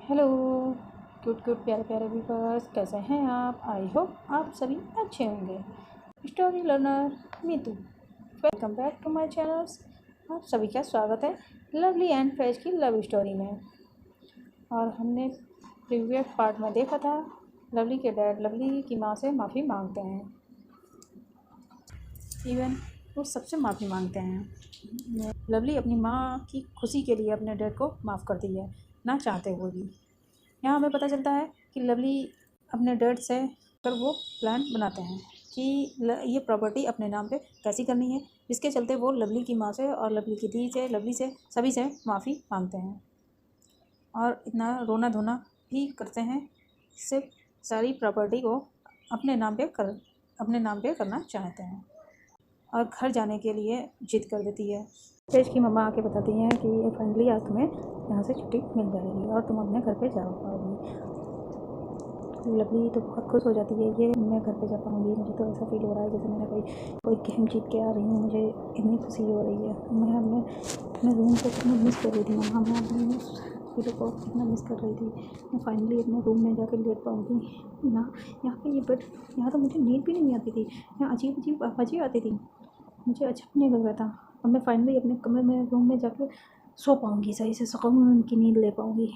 Hello cute cute प्यारे प्यारे viewers, कैसे हैं आप? आई होप आप सभी अच्छे होंगे। Story learner Meetu, welcome back to my channels. आप सभी का स्वागत है लवली एंड फैज की लव स्टोरी में। और हमने प्रीवियस पार्ट में देखा था लवली के डैड लवली की माँ से माफ़ी मांगते हैं, इवन वो सबसे माफ़ी मांगते हैं। लवली अपनी माँ की खुशी के लिए अपने डैड को माफ़ करती है, ना चाहते हुए भी। यहाँ हमें पता चलता है कि लवली अपने डैड से कर वो प्लान बनाते हैं कि ये प्रॉपर्टी अपने नाम पे कैसी करनी है, जिसके चलते वो लवली की माँ से और लवली की दी से, लवली से, सभी से माफ़ी मांगते हैं और इतना रोना धोना भी करते हैं। सिर्फ सारी प्रॉपर्टी को अपने नाम पे करना चाहते हैं और घर जाने के लिए जिद कर देती है। तेज की मम्मा आके बताती हैं कि फाइनली आज तुम्हें यहाँ से छुट्टी मिल जाएगी और तुम अपने घर पे जा पाओगी। लवली तो बहुत खुश हो जाती है, ये मैं घर पे जा पाऊँगी। मुझे तो ऐसा फील हो रहा है जैसे मैंने कोई गेम जीत के आ रही हूँ। मुझे इतनी खुशी हो रही है। मैं अपने रूम को कितना मिस कर रही थी मम्मा, मैं अपने फील को कितना मिस कर रही थी। मैं फाइनली अपने रूम में जाकर लेट पाऊँगी। यहाँ पे ये बेड, यहाँ तो मुझे नींद भी नहीं आती थी। यहाँ अजीब अजीब आवाज़ें आती थी, मुझे अच्छा भी नहीं लग रहा था। अब मैं फाइनली अपने कमरे में, रूम में जाकर सो पाऊँगी, सही से सुकून की नींद ले पाऊँगी,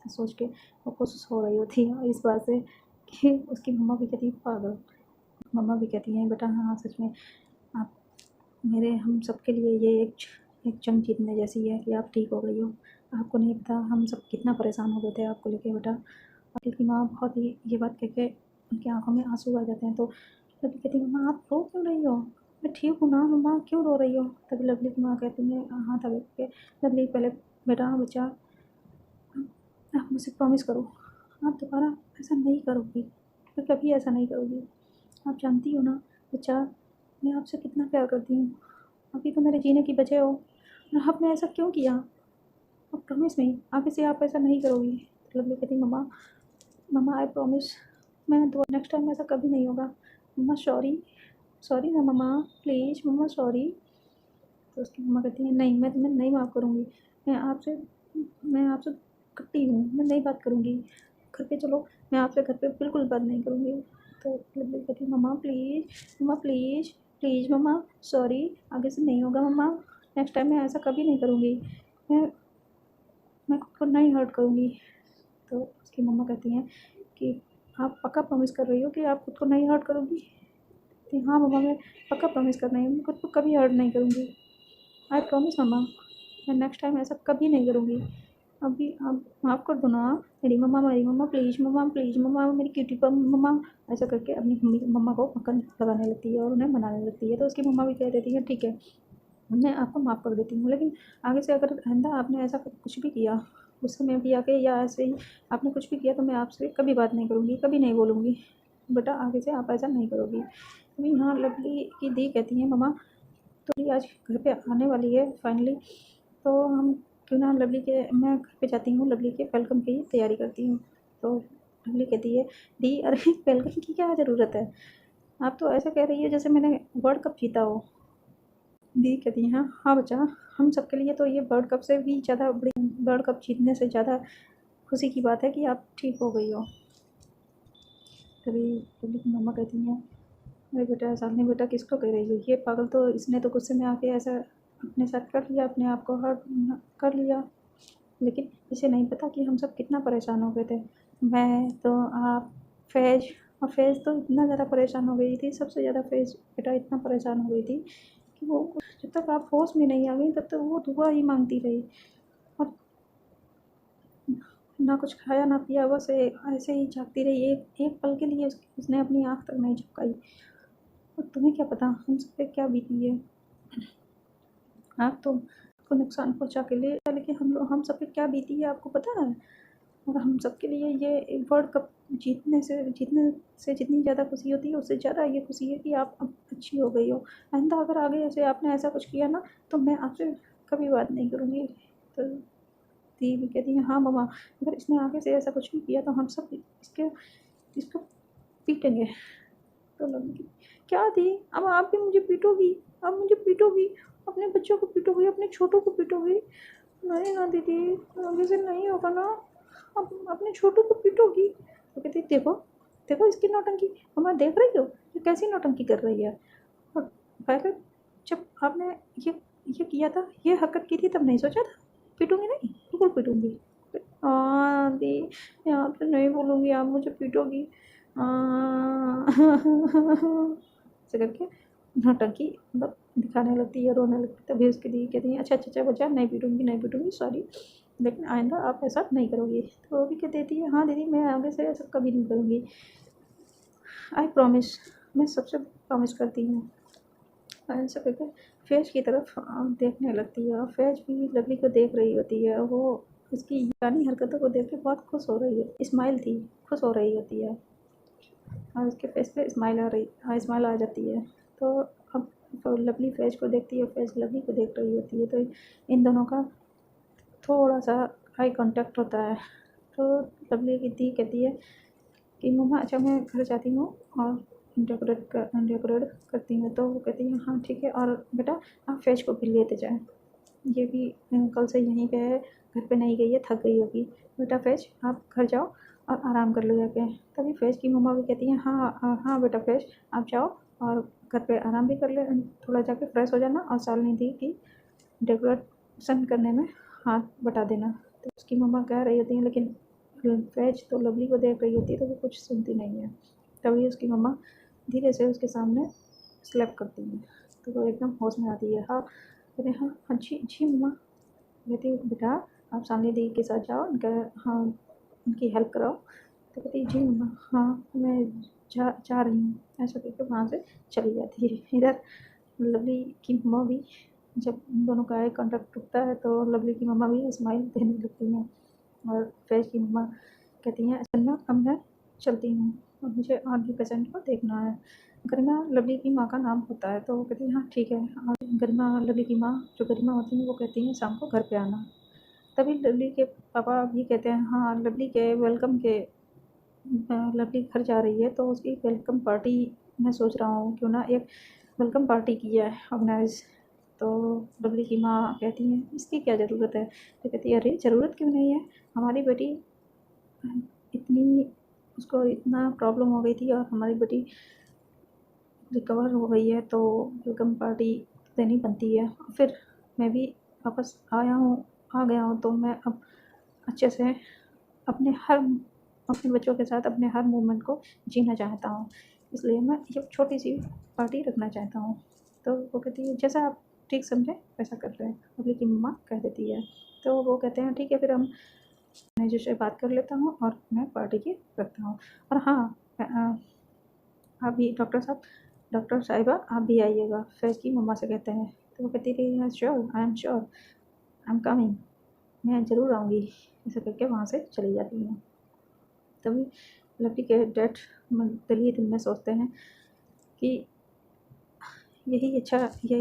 सोच के वो कोशिश हो रही होती है इस बात से कि उसकी मम्मा भी कहती है पागल। मम्मा भी कहती हैं बेटा हाँ सच में आप हम सब के लिए ये एक जंग जीतने जैसी है कि आप ठीक हो गई हो। आपको नहीं पता हम सब कितना परेशान हो गए थे आपको लेके बेटा। अखिल की माँ बहुत ही ये बात कह के उनकी आंखों में आंसू आ जाते हैं। तो लवली कहती है मम्मा आप रो क्यों रही हो? मैं ठीक हूँ ना मम्मा, क्यों रो रही हो? तभी लवली की माँ कहती है हाँ तभी के लवली पहले बेटा बच्चा आप मुझसे प्रॉमिस करो, आप दोबारा ऐसा नहीं करोगी, मैं कभी ऐसा नहीं करूँगी। आप जानती हो ना बच्चा, मैं आपसे कितना प्यार करती हूँ, अभी तो मेरे जीने की वजह हो और आपने ऐसा क्यों किया? अब प्रॉमिस नहीं, आगे से आप ऐसा नहीं करोगी। तो लवली कहती मम्मा मम्मा आई प्रॉमिस, मैं दो नेक्स्ट टाइम ऐसा कभी नहीं होगा मम्मा, सॉरी सॉरी ना मम्मा, प्लीज़ मम्मा सॉरी। तो उसकी मम्मा कहती है नहीं मैं तुम्हें नहीं माफ़ करूँगी, मैं आपसे कट्टी हूँ, मैं नहीं बात करूँगी, घर पे चलो, मैं आपसे घर पे बिल्कुल बात नहीं करूँगी। तो लवली कहती है मम्मा प्लीज़ प्लीज़ मम्मा सॉरी, आगे से नहीं होगा मम्मा, नेक्स्ट टाइम मैं ऐसा कभी नहीं करूँगी, मैं मैं खुद को नहीं हर्ट करूँगी। तो उसकी मम्मा कहती हैं कि आप पक्का प्रॉमिस कर रही हो कि आप खुद को नहीं हर्ट करोगी? कि हाँ मम्मा मैं पक्का प्रॉमिस कर रही हूँ, मैं खुद को कभी हर्ट नहीं करूँगी, आई प्रॉमिस मम्मा, मैं नेक्स्ट टाइम ऐसा कभी नहीं करूँगी। अभी आप माफ़ कर दो ना मेरी मम्मा प्लीज़ मम्मा मेरी क्यूटी पम मम्मा, ऐसा करके अपनी मम्मा को मक्खन लगाने लगती है और उन्हें मनाने लगती है। तो उसकी मम्मा भी कह देती है ठीक है मैं आपको माफ़ कर देती हूँ, लेकिन आगे से अगर आइंदा आपने ऐसा कुछ भी किया गुस्से में भी आके या ऐसे ही आपने कुछ भी किया तो मैं आपसे कभी बात नहीं करूँगी, कभी नहीं बोलूँगी बेटा, आगे से आप ऐसा नहीं करोगी। अभी यहाँ लवली की दी कहती है मम्मा तो ये आज घर पे आने वाली है फाइनली, तो हम क्यों ना मैं घर पे जाती हूँ, लवली के वेलकम की तैयारी करती हूँ। तो लवली कहती है दी अरे वेलकम की क्या ज़रूरत है, आप तो ऐसा कह रही है जैसे मैंने वर्ल्ड कप जीता हो। दी कहती है हाँ बच्चा, हम सब के लिए तो ये वर्ल्ड कप से भी ज़्यादा बड़ी, वर्ल्ड कप जीतने से ज़्यादा खुशी की बात है कि आप ठीक हो गई हो। तभी लवली की मम्मा कहती हैं अरे बेटा ऐसा नहीं बेटा, किसको कह रही हो, ये पागल तो इसने तो गुस्से में आके ऐसा अपने साथ कर लिया, अपने आप को हर्ट कर लिया, लेकिन इसे नहीं पता कि हम सब कितना परेशान हो गए थे। मैं तो आप फैज़, और फैज़ तो इतना ज़्यादा परेशान हो गई थी, सबसे ज़्यादा फैज़ बेटा इतना परेशान हो गई थी कि वो जब तक आप होश में नहीं आ गई तब तक वो दुआ ही मांगती रही और ना कुछ खाया ना पिया, बस ऐसे ही जागती रही। एक एक पल के लिए उसने अपनी आँख तक नहीं झपकाई। और तुम्हें क्या पता हम सब पे क्या बीती है, आप तो को नुकसान पहुंचा के ले, लेकिन हम सब पे क्या बीती है आपको पता है? और हम सब के लिए ये एक वर्ल्ड कप जीतने से जितनी ज़्यादा खुशी होती है उससे ज़्यादा ये खुशी है कि आप अब अच्छी हो गई हो। आइंदा अगर आगे ऐसे आपने ऐसा कुछ किया ना तो मैं आपसे कभी बात नहीं करूँगी। तो दी भी कहती है हाँ मम्मा, अगर इसने आगे से ऐसा कुछ भी किया तो हम सब इसको पीटेंगे। तो लगी क्या दी, अब आप भी मुझे पीटोगी, अब मुझे पीटोगी, अपने बच्चों को पीटोगी, अपने छोटों को पीटोगी? नहीं ना दीदी, आगे से नहीं होगा ना, अब अपने छोटू को पीटोगी? तो कहती देखो देखो इसकी नौटंकी, मम्मा देख रही हो ये कैसी नौटंकी कर रही है। और पहले जब आपने ये ये किया था, ये हरकत की थी, तब नहीं सोचा था पीटूंगी नहीं, बिल्कुल पीटूंगी। हाँ दी, मैं आपसे नहीं बोलूँगी, आप मुझे पीटोगी। ऐसे करके नौटंकी मतलब दिखाने लगती है, रोने लगती है। तभी उसकी दी कहती है अच्छा अच्छा अच्छा बच्चा, नहीं पीटूंगी नहीं पीटूंगी, सॉरी, लेकिन आइंदा आप ऐसा नहीं करोगी। तो वो भी कह देती है हाँ दीदी, मैं आगे से ऐसा कभी नहीं करूँगी, आई प्रॉमिस, मैं सबसे प्रॉमिस करती हूँ। ऐसा करके फैज़ की तरफ देखने लगती है और फैज़ भी लवली को देख रही होती है। वो उसकी यानी हरकतों को देख के बहुत खुश हो रही है, स्माइल थी, खुश हो रही होती है और उसके फेस पे स्माइल आ जाती है। तो अब तो लवली फैज़ को देखती है, फैज़ लवली को देख रही होती है, तो इन दोनों का थोड़ा सा आई कांटेक्ट होता है। तो लवली की दी कहती है कि मम्मा अच्छा मैं घर जाती हूँ और डेकोरेट करती हूँ। तो वो कहती है हाँ ठीक है, और बेटा आप फैज़ को भी लेते जाएँ, ये भी कल से यहीं पे है, घर पे नहीं गई है, थक गई होगी। बेटा फैज़ आप घर जाओ और आराम कर लो जाके। तभी फैज़ की मम्मा भी कहती हैं हाँ हाँ बेटा फैज़ आप जाओ और घर पे आराम भी कर ले, थोड़ा जाके फ्रेश हो जाना और शालिनी दी की डेकोरेशन करने में हाथ बटा देना। तो उसकी मम्मा कह रही होती हैं, लेकिन फैज़ तो लवली को देख रही होती है, तो वो कुछ सुनती नहीं है। तभी उसकी मम्मा धीरे से उसके सामने स्लैप करती हैं, तो वो एकदम होश में आती है। हाँ कहते हैं हाँ हाँ जी जी मम्मा। कहती बेटा आप सामने दी के साथ जाओ, उनका हाँ उनकी हेल्प कराओ। तो कहती जी मम्मा हाँ मैं जा रही हूँ। ऐसा करके वहाँ से चली जाती है। इधर लवली की मम्मा भी, जब उन दोनों का आई कॉन्टैक्ट टूटता है तो लवली की मम्मा भी स्माइल देने लगती हैं और फैज़ की मम्मा कहती हैं चलना अब मैं चलती हूँ और मुझे और भी पेशेंट को देखना है। गरिमा लवली की माँ का नाम होता है, तो वो कहती है हाँ ठीक है। और गरिमा लवली की माँ जो गरिमा होती हैं वो कहती हैं शाम को घर पे आना। तभी लवली के पापा भी कहते हैं हाँ लवली के वेलकम के लवली घर जा रही है तो उसकी वेलकम पार्टी मैं सोच रहा हूँ क्यों ना एक वेलकम पार्टी की है ऑर्गेनाइज। तो लवली की माँ कहती हैं इसकी क्या ज़रूरत है। तो कहती है अरे ज़रूरत क्यों नहीं है, हमारी बेटी इतनी उसको इतना प्रॉब्लम हो गई थी और हमारी बेटी रिकवर हो गई है, तो वेलकम पार्टी देनी बनती है। फिर मैं भी वापस आ गया हूँ, तो मैं अब अच्छे से अपने बच्चों के साथ अपने हर मोमेंट को जीना चाहता हूँ, इसलिए मैं ये छोटी सी पार्टी रखना चाहता हूँ। तो वो कहती है जैसा आप ठीक समझें वैसा कर रहे हैं, लवली की मम्मा कह देती है। तो वो कहते हैं ठीक है, फिर हम मैनेजर से बात कर लेता हूँ और मैं पार्टी की रखता हूँ। और हाँ आप भी डॉक्टर साहिबा आप भी आइएगा, फैज़ की मम्मा से कहते हैं। तो वो कहती रही है श्योर आई एम कमिंग, मैं ज़रूर आऊँगी। ऐसे करके वहाँ से चली जाती हैं। तभी लवली के डैड दिल ही दिल में सोचते हैं कि यही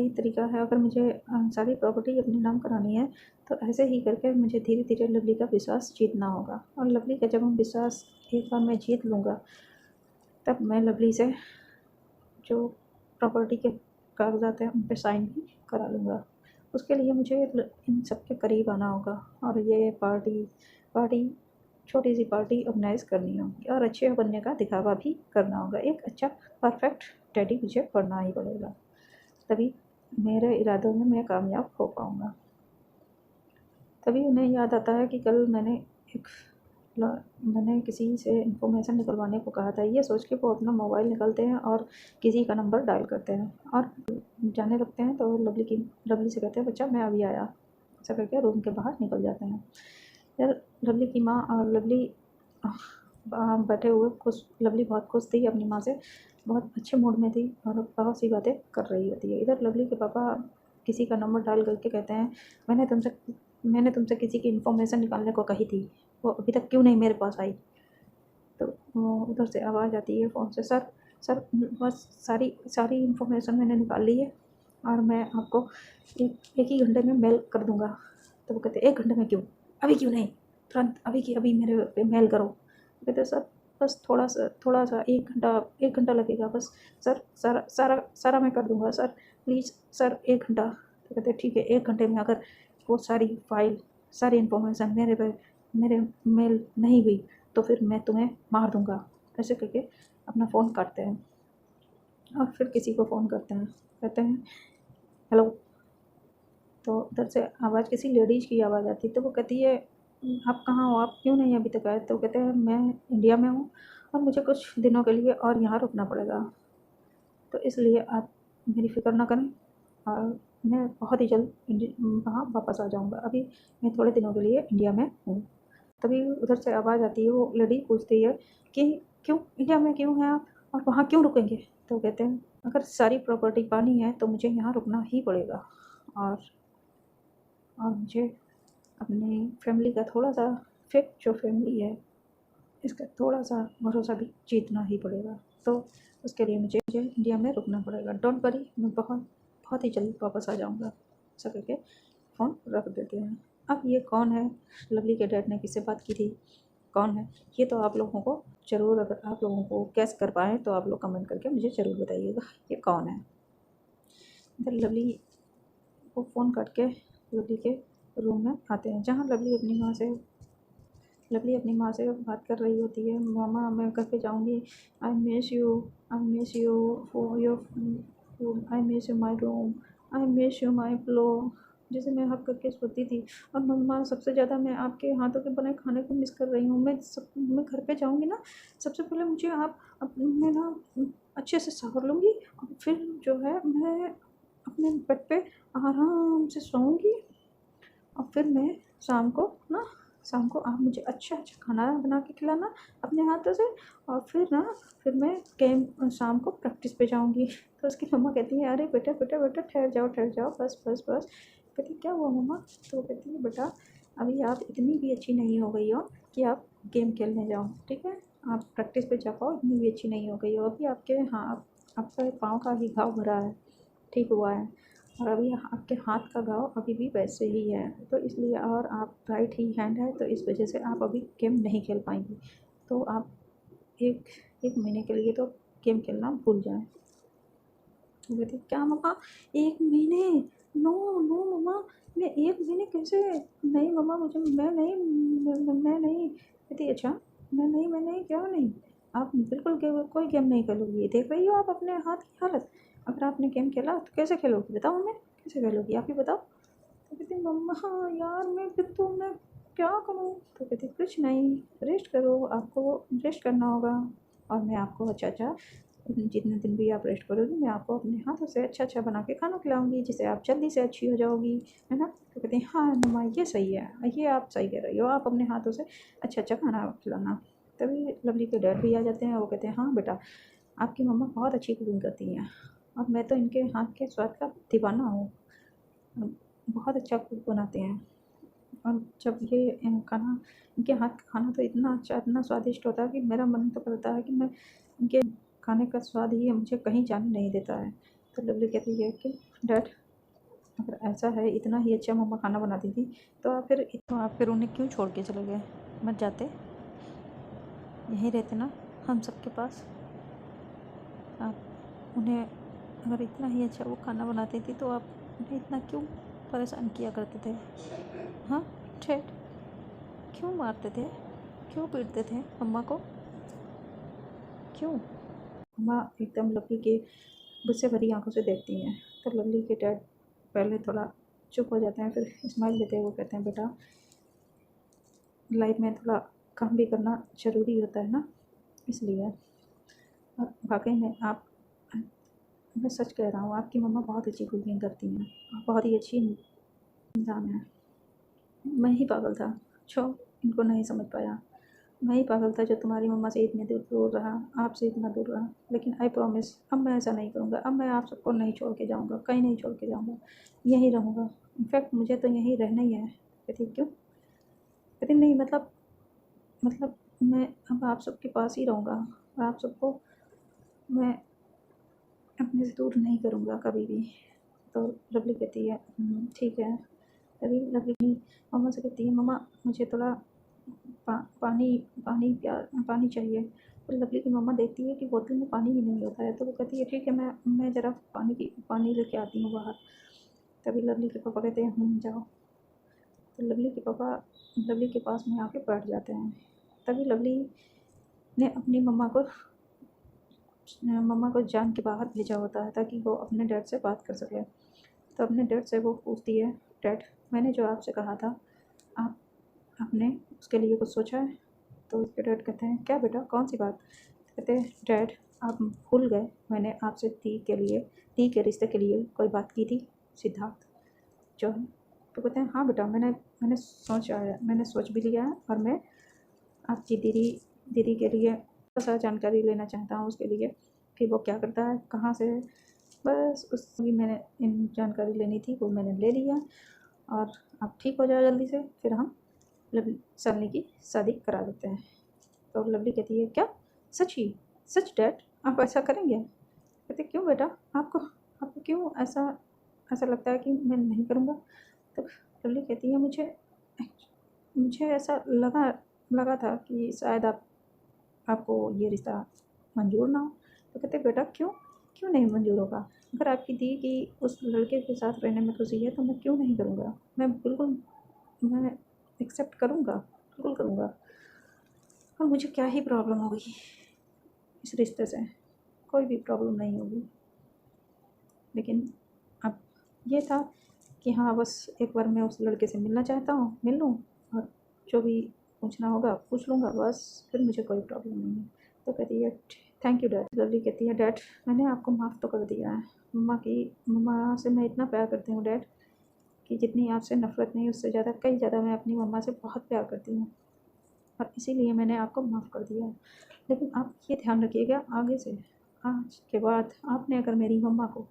तरीका है, अगर मुझे सारी प्रॉपर्टी अपने नाम करानी है तो ऐसे ही करके मुझे धीरे धीरे लवली का विश्वास जीतना होगा। और लवली का जब हम विश्वास एक बार मैं जीत लूँगा, तब मैं लवली से जो प्रॉपर्टी के कागज़ात हैं उन पे साइन भी करा लूँगा। उसके लिए मुझे इन सब के करीब आना होगा और ये पार्टी छोटी सी पार्टी ऑर्गेनाइज़ करनी होगी और अच्छे बनने का दिखावा भी करना होगा। एक अच्छा परफेक्ट डैडी मुझे बनना ही पड़ेगा, तभी मेरे इरादों में मैं कामयाब हो पाऊँगा। तभी उन्हें याद आता है कि कल मैंने किसी से इन्फॉर्मेशन निकलवाने को कहा था। ये सोच के वो अपना मोबाइल निकालते हैं और किसी का नंबर डायल करते हैं और जाने लगते हैं। तो लवली से कहते हैं बच्चा मैं अभी आया, ऐसा करके रूम के बाहर निकल जाते हैं। यार लवली की माँ और लवली बैठे हुए खुश, लवली बहुत खुश थी अपनी माँ से, बहुत अच्छे मूड में थी और बहुत सी बातें कर रही होती है। इधर लवली के पापा किसी का नंबर डायल करके कहते हैं मैंने तुमसे किसी की इन्फॉर्मेशन निकालने को कही थी, वो अभी तक क्यों नहीं मेरे पास आई। तो उधर से आवाज़ आती है फ़ोन से सर बस सारी इन्फॉर्मेशन मैंने निकाल ली है और मैं आपको एक ही घंटे में मेल कर दूँगा। तो वो कहते 1 घंटे में क्यों, अभी क्यों नहीं, तुरंत अभी की अभी मेरे पे मेल करो। कहते सर बस थोड़ा सा 1 घंटा लगेगा बस सर, सारा मैं कर दूँगा सर, प्लीज़ सर 1 घंटा। तो कहते ठीक है 1 घंटे में अगर वो सारी फाइल सारी इन्फॉर्मेशन मेरे मेल नहीं हुई तो फिर मैं तुम्हें मार दूँगा। ऐसे करके अपना फ़ोन काटते हैं और फिर किसी को फ़ोन करते हैं, कहते हैं हेलो। तो उधर से आवाज़ किसी लेडीज़ की आवाज़ आती है, तो वो कहती है आप कहाँ हो, आप क्यों नहीं अभी तक आए? तो कहते हैं मैं इंडिया में हूँ और मुझे कुछ दिनों के लिए और यहाँ रुकना पड़ेगा, तो इसलिए आप मेरी फ़िक्र ना करें और मैं बहुत ही जल्द वहाँ वापस आ जाऊँगा। अभी मैं थोड़े दिनों के लिए इंडिया में हूँ। तभी उधर से आवाज़ आती है, वो लेडी पूछती है कि क्यों इंडिया में क्यों हैं आप और वहाँ क्यों रुकेंगे? तो कहते हैं अगर सारी प्रॉपर्टी पानी है तो मुझे यहाँ रुकना ही पड़ेगा और मुझे अपनी फैमिली का थोड़ा-सा फेक जो फैमिली है इसका थोड़ा-सा भरोसा भी जीतना ही पड़ेगा। तो उसके लिए मुझे इंडिया में रुकना पड़ेगा। डोंट वरी, मैं बहुत ही जल्द वापस आ जाऊँगा। ऐसा करके फ़ोन रख देते हैं। अब ये कौन है? लवली के डैड ने किससे बात की थी? कौन है? ये तो आप लोगों को ज़रूर, अगर आप लोगों को गेस कर पाएँ तो आप लोग कमेंट करके मुझे ज़रूर बताइएगा ये कौन है? इधर लवली को फ़ोन काट के लवली के रूम में आते हैं, जहाँ लवली अपनी माँ से बात कर रही होती है। मामा मैं घर पे जाऊँगी, I miss you for your food, I miss you my room, I miss you my pillow, जिसे मैं हग करके सोती थी। और मम्मा सबसे ज़्यादा मैं आपके हाथों के बने खाने को मिस कर रही हूँ। मैं घर पे जाऊँगी ना, सबसे पहले मुझे आप मैं ना अच्छे से सवर लूँगी और फिर जो है मैं अपने बेड पे आराम से सोऊँगी और फिर मैं शाम को आप मुझे अच्छा-अच्छा खाना बना के खिलाना अपने हाथों से और फिर मैं गेम शाम को प्रैक्टिस पे जाऊँगी। तो उसकी मम्मा कहती हैं अरे बेटा ठहर जाओ बस। कहती क्या हुआ मम्मा? तो वो कहती है बेटा अभी आप इतनी भी अच्छी नहीं हो गई हो कि आप गेम खेलने जाओ, ठीक है? आप प्रैक्टिस पे जा पाओ, इतनी भी अच्छी नहीं हो गई हो। अभी आपका पाँव का ही घाव भरा है, ठीक हुआ है और अभी आपके हाथ का घाव अभी भी वैसे ही है, तो इसलिए और आप राइट ही हैंड है तो इस वजह से आप अभी गेम नहीं खेल पाएंगी। तो आप एक एक महीने के लिए तो गेम खेलना भूल जाएं। तो कहती क्या मम्मा 1 महीने? नो मम्मा, मैं 1 महीने कैसे? नहीं मम्मा मुझे मैं नहीं। कहती अच्छा मैं नहीं क्यों नहीं? आप बिल्कुल कोई गेम नहीं खेलोगी। देख रही हो आप अपने हाथ की हालत। अगर आपने गेम खेला तो कैसे खेलोगी बताओ हमें? कैसे खेलोगी आप ही बताओ? तो कहती मम्मा यार मैं क्या करूँ? तो कहती कुछ नहीं, रेस्ट करो, आपको रेस्ट करना होगा और मैं आपको अच्छा जितने दिन भी आप रेस्ट करोगी मैं आपको अपने हाथों से अच्छा बना के खाना खिलाऊँगी जिससे आप जल्दी से अच्छी हो जाओगी, है ना? तो कहती हैं हाँ मम्मा ये सही है, ये आप सही कह रही हो, आप अपने हाथों से अच्छा खाना खिलाना। तभी लवली के डैड भी आ जाते हैं, वो कहते हैं हाँ बेटा आपकी मम्मा बहुत अच्छी कुकिंग करती हैं और मैं तो इनके हाथ के स्वाद का दीवाना हूँ, बहुत अच्छा कुक बनाते हैं। और जब ये खाना इनके हाथ का खाना तो इतना अच्छा इतना स्वादिष्ट होता है कि मेरा मन तो करता है कि मैं इनके खाने का स्वाद ही मुझे कहीं जाने नहीं देता है। तो लवली कहती है कि डैड अगर ऐसा है इतना ही अच्छा मम्मा खाना बनाती थी तो आप फिर उन्हें क्यों छोड़ के चले गए? मत जाते, यहीं रहते ना हम सबके पास। आप उन्हें अगर इतना ही अच्छा वो खाना बनाती थी तो आप उन्हें इतना क्यों परेशान किया करते थे? हाँ ठेठ क्यों मारते थे? क्यों पीटते थे मम्मा को? क्यों? मम्मा एकदम लवली के गुस्से भरी आंखों से देखती हैं। तो लवली के डैड पहले थोड़ा चुप हो जाते हैं, फिर स्माइल देते हुए कहते हैं बेटा लाइफ में थोड़ा काम भी करना ज़रूरी होता है ना, इसलिए। और वाकई में आप मैं सच कह रहा हूँ आपकी मम्मा बहुत अच्छी कुकिंग करती हैं और बहुत ही अच्छी इंसान है। मैं ही पागल था जो इनको नहीं समझ पाया। मैं ही पागल था जो तुम्हारी मम्मा से इतने दूर रहा, आपसे इतना दूर रहा। लेकिन आई प्रॉमिस अब मैं ऐसा नहीं करूँगा, अब मैं आप सबको नहीं छोड़ के जाऊँगा, कहीं नहीं छोड़ के जाऊँगा, यहीं रहूँगा। इनफैक्ट मुझे तो यहीं रहना ही है। कहती क्यों? कहती नहीं मतलब मैं अब आप सबके पास ही रहूँगा और आप सबको मैं अपने से दूर नहीं करूँगा कभी भी। तो लवली कहती है ठीक है। तभी लवली मम्मा से कहती है मम्मा मुझे थोड़ा पानी चाहिए। तो लवली की मम्मा देखती है कि बोतल में पानी ही नहीं होता है, तो वो कहती है ठीक है मैं ज़रा पानी लेके आती हूँ बाहर। तभी लवली के पापा कहते हैं जाओ। तो लवली के पापा लवली के पास में आके बैठ जाते हैं। तभी लवली ने अपनी मम्मा को जान के बाहर भेजा होता है ताकि वो अपने डैड से बात कर सके। तो अपने डैड से वो पूछती है, डैड मैंने जो आपसे कहा था आप आपने उसके लिए कुछ सोचा है? तो उसके डैड कहते हैं, क्या बेटा, कौन सी बात? कहते हैं, डैड आप भूल गए मैंने आपसे दी के रिश्ते के लिए कोई बात की थी, सिद्धार्थ जो है। तो कहते हैं, हाँ बेटा, मैंने सोच भी लिया है और मैं आपकी दीदी के लिए थोड़ा सा जानकारी लेना चाहता हूँ उसके लिए कि वो क्या करता है, कहाँ से है। बस उसकी मैंने इन जानकारी लेनी थी, वो मैंने ले लिया। और आप ठीक हो जाओ जल्दी से, फिर हम शालिनी की शादी करा देते हैं। तो लवली कहती है, क्या सच डैड आप ऐसा करेंगे? कहते, क्यों बेटा, आपको क्यों ऐसा लगता है कि मैं नहीं करूँगा? तो लवली कहती है, मुझे ऐसा लगा था कि शायद आपको ये रिश्ता मंजूर ना हो। तो कहते, बेटा क्यों नहीं मंजूर होगा? अगर आपकी दी की उस लड़के के साथ रहने में खुशी है तो मैं क्यों नहीं करूँगा? मैं एक्सेप्ट करूँगा, बिल्कुल करूँगा। और मुझे क्या ही प्रॉब्लम होगी इस रिश्ते से? कोई भी प्रॉब्लम नहीं होगी। लेकिन अब ये था कि हाँ, बस एक बार मैं उस लड़के से मिलना चाहता हूँ, मिल लूँ और जो भी पूछना होगा पूछ लूँगा, बस फिर मुझे कोई प्रॉब्लम नहीं है। तो कहती है, थैंक यू डैड। लवली कहती है, डैड मैंने आपको माफ़ तो कर दिया है। मम्मा से मैं इतना प्यार करती हूँ डैड कि जितनी आपसे नफ़रत नहीं, उससे कई ज़्यादा मैं अपनी मम्मा से बहुत प्यार करती हूँ और इसीलिए मैंने आपको माफ़ कर दिया है। लेकिन आप ये ध्यान रखिएगा, आगे से आज के बाद आपने अगर मेरी मम्मा को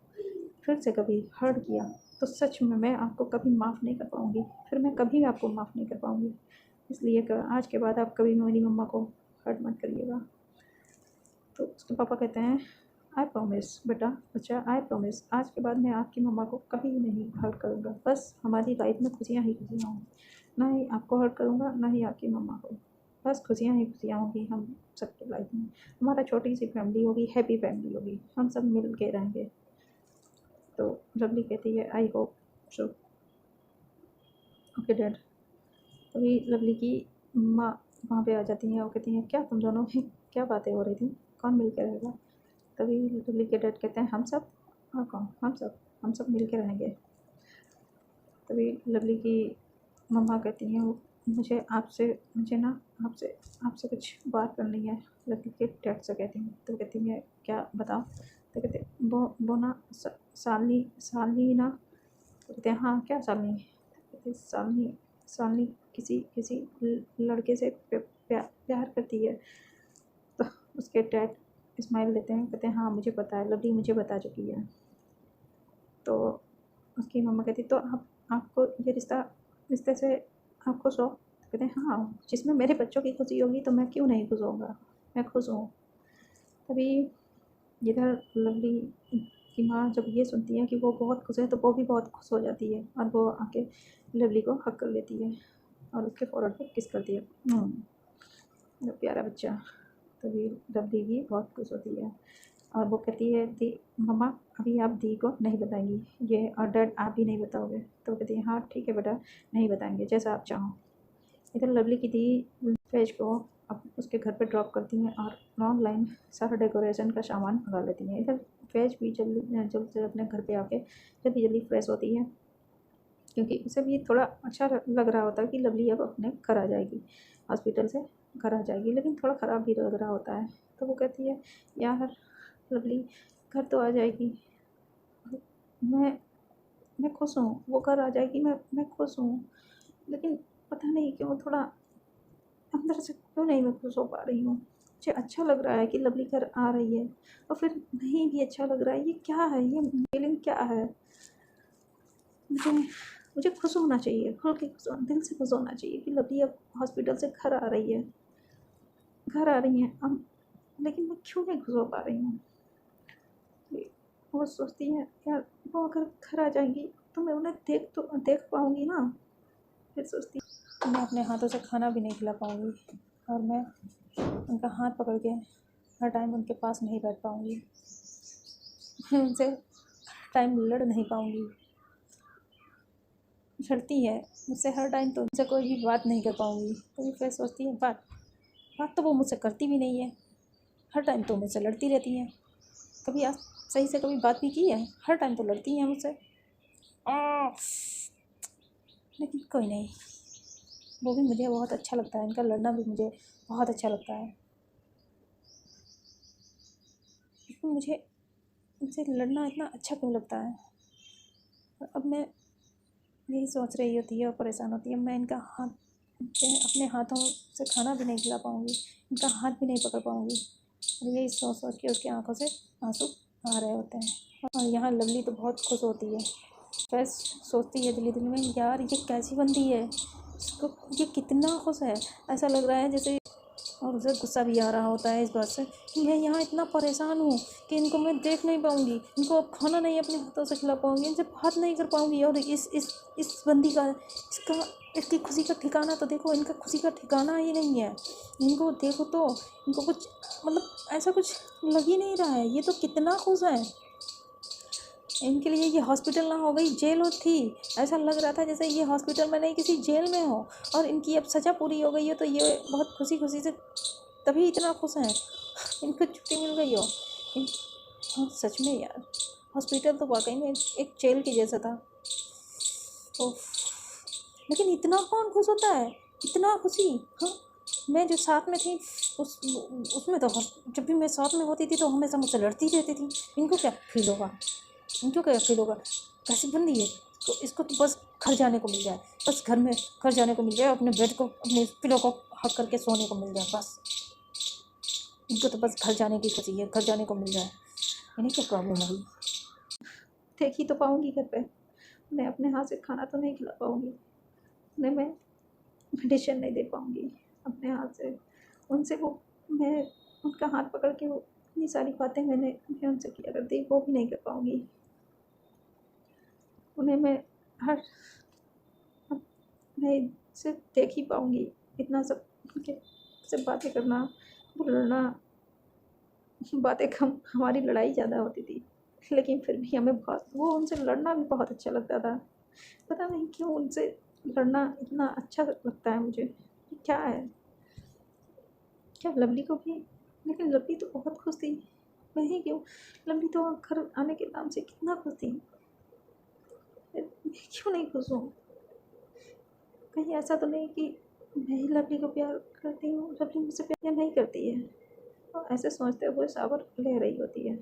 फिर से कभी हर्ट किया तो सच में मैं आपको कभी माफ़ नहीं कर पाऊँगी, फिर मैं कभी आपको माफ़ नहीं कर पाऊँगी। इसलिए आज के बाद आप कभी मेरी मम्मा को हर्ट मत करिएगा। तो उसके पापा कहते हैं, आई प्रॉमिस बेटा, अच्छा आई प्रॉमिस, आज के बाद मैं आपकी मम्मा को कभी नहीं हर्ट करूँगा। बस हमारी लाइफ में खुशियाँ ही खुशियाँ होंगी, ना ही आपको हर्ट करूँगा ना ही आपकी मम्मा को। बस खुशियाँ ही खुशियाँ होंगी हम सबकी लाइफ में। हमारा छोटी सी फैमिली होगी, हैप्पी फैमिली होगी, हम सब मिल के रहेंगे। तो लवली कहती है, I hope so. Okay dad. तभी लवली की माँ वहाँ पे आ जाती हैं और कहती हैं, क्या तुम दोनों में क्या बातें हो रही थी, कौन मिल के रहेगा? तभी लवली के डैड कहते हैं, हम सब। और कौन? हम सब मिल के रहेंगे। तभी लवली की मम्मा कहती हैं, मुझे ना आपसे कुछ बात करनी है। लवली के डैड से कहती हैं। तो कहती हैं, क्या बताओ? तो कहते, वो ना सालनी ना। तो कहते हैं, हाँ क्या सालनी? कहते, सालनी किसी लड़के से प्यार करती है। तो उसके डैड स्माइल देते हैं, कहते हैं, हाँ मुझे पता है, लवली मुझे बता चुकी है। तो उसकी मम्मा कहती, तो आपको ये रिश्ते से आप खुश हो? तो कहते हैं, हाँ जिसमें मेरे बच्चों की खुशी होगी तो मैं क्यों नहीं खुश होऊंगा, मैं खुश हूँ। तभी इधर लवली की माँ जब ये सुनती है कि वो बहुत खुश है तो वो भी बहुत खुश हो जाती है और वो आके लवली को हक कर लेती है और उसके फोrehead पे किस करती है। मेरा प्यारा बच्चा। तभी लवली भी बहुत खुश होती है और वो कहती है, दी मम्मा अभी आप दी को नहीं बताएंगी ये, और डैड आप भी नहीं बताओगे? तो कहती है, हाँ ठीक है बेटा, नहीं बताएंगे, जैसा आप चाहो। इधर लवली की दी फैज को अब उसके घर पे ड्रॉप करती हैं और ऑनलाइन सारा डेकोरेशन का सामान मंगा लेती हैं। इधर फैज भी जल्द से अपने घर पे आके जल्दी फ्रेश होती है क्योंकि उसे भी थोड़ा अच्छा लग रहा होता है कि लवली अब अपने घर आ जाएगी, हॉस्पिटल से घर आ जाएगी, लेकिन थोड़ा ख़राब भी लग रहा होता है। तो वो कहती है, यार लवली घर तो आ जाएगी, मैं खुश हूँ, वो घर आ जाएगी, मैं खुश हूँ, लेकिन पता नहीं क्यों थोड़ा अंदर से क्यों नहीं मैं खुश हो पा रही हूँ। मुझे अच्छा लग रहा है कि लवली घर आ रही है और फिर नहीं भी अच्छा लग रहा है। ये क्या है, ये फीलिंग क्या है? मुझे मुझे खुश होना चाहिए, खुल के खुश दिल से खुश होना चाहिए कि लवली अब हॉस्पिटल से घर आ रही है अब, लेकिन मैं क्यों नहीं खुश हो पा रही हूँ? वो सोचती है, यार वो अगर घर आ जाएंगी तो मैं उन्हें देख पाऊँगी ना। फिर सोचती मैं अपने हाथों से खाना भी नहीं खिला पाऊँगी और मैं उनका हाथ पकड़ के हर टाइम उनके पास नहीं बैठ पाऊँगी, मैं उनसे हर टाइम लड़ नहीं पाऊँगी। लड़ती है मुझसे हर टाइम, तो मुझसे कोई भी बात नहीं कर पाऊँगी। कभी फिर सोचती है बात बात तो वो मुझसे करती भी नहीं है, हर टाइम तो मुझसे लड़ती रहती हैं। कभी आज सही से कभी बात भी की है? हर टाइम तो लड़ती हैं मुझसे। आह! लेकिन कोई नहीं, वो भी मुझे बहुत अच्छा लगता है, इनका लड़ना भी मुझे बहुत अच्छा लगता है। लेकिन मुझे इनसे लड़ना इतना अच्छा क्यों लगता है? और अब मैं यही सोच रही होती है और परेशान होती है, मैं इनका हाथ अपने हाथों से खाना भी नहीं खिला पाऊँगी, इनका हाथ भी नहीं पकड़ पाऊँगी। और यही सोच सोच के उसकी आंखों से आंसू आ रहे होते हैं। और यहाँ लवली तो बहुत खुश होती है, बस सोचती है दिल ही दिल में, यार ये कैसी बंदी है, इसको ये कितना खुश है। ऐसा लग रहा है जैसे, और उसे गुस्सा भी आ रहा होता है इस बात से कि मैं यहाँ इतना परेशान हूँ कि इनको मैं देख नहीं पाऊँगी, इनको अब खाना नहीं अपने हाथों से खिला पाऊँगी, इनसे बात नहीं कर पाऊँगी। और इस बंदी का इसकी खुशी का ठिकाना तो देखो, इनका खुशी का ठिकाना ही नहीं है। इनको देखो तो इनको कुछ मतलब ऐसा कुछ लग ही नहीं रहा है, ये तो कितना खुश है। इनके लिए ये हॉस्पिटल ना हो गई जेल हो थी, ऐसा लग रहा था जैसे ये हॉस्पिटल में नहीं किसी जेल में हो। और इनकी अब सज़ा पूरी हो गई है तो ये बहुत खुशी खुशी से तभी इतना खुश हैं, इनको छुट्टी मिल गई हो। हाँ सच में यार, हॉस्पिटल तो वाकई में एक जेल के जैसा था। ओह, लेकिन इतना कौन खुश होता है, इतना खुशी। हाँ, मैं जो साथ में थी उस उसमें तो जब भी मैं साथ में होती थी तो हमेशा मुझसे लड़ती रहती थी। इनको क्या फील होगा, इनको क्या फील होगा, कैसी बंदी है। तो इसको तो बस घर जाने को मिल जाए, बस घर जाने को मिल जाए, अपने बेड को अपने पिलो को हक करके सोने को मिल जाए बस। इनको तो बस घर जाने की खुशी है, घर जाने को मिल जाए, इन्हें क्या प्रॉब्लम होगी। देख ही तो पाऊँगी घर पे, मैं अपने हाथ से खाना तो नहीं खिला पाऊँगी, उन्हें मैं मेडिसिन नहीं दे पाऊँगी अपने हाथ से। उनसे वो मैं उनका हाथ पकड़ के वो इतनी सारी बातें मैं उनसे किया करती वो भी नहीं कर पाऊँगी। उन्हें मैं हर मैं सिर्फ देख ही पाऊँगी, इतना सब उनके से बातें करना, लड़ना। बातें कम, हमारी लड़ाई ज़्यादा होती थी, लेकिन फिर भी हमें बहुत वो उनसे लड़ना भी बहुत अच्छा लगता था। पता नहीं क्यों उनसे लड़ना इतना अच्छा लगता है मुझे, क्या है, क्या लवली को भी। लेकिन लवली तो बहुत खुश थी, मैं ही क्यों। लवली तो घर आने के नाम से कितना खुश थी, मैं क्यों नहीं खुश हूँ। कहीं ऐसा तो नहीं कि मैं ही लवली को प्यार करती हूँ, लवली मुझसे प्यार नहीं करती है। और ऐसे सोचते हुए शावर ले रही होती है,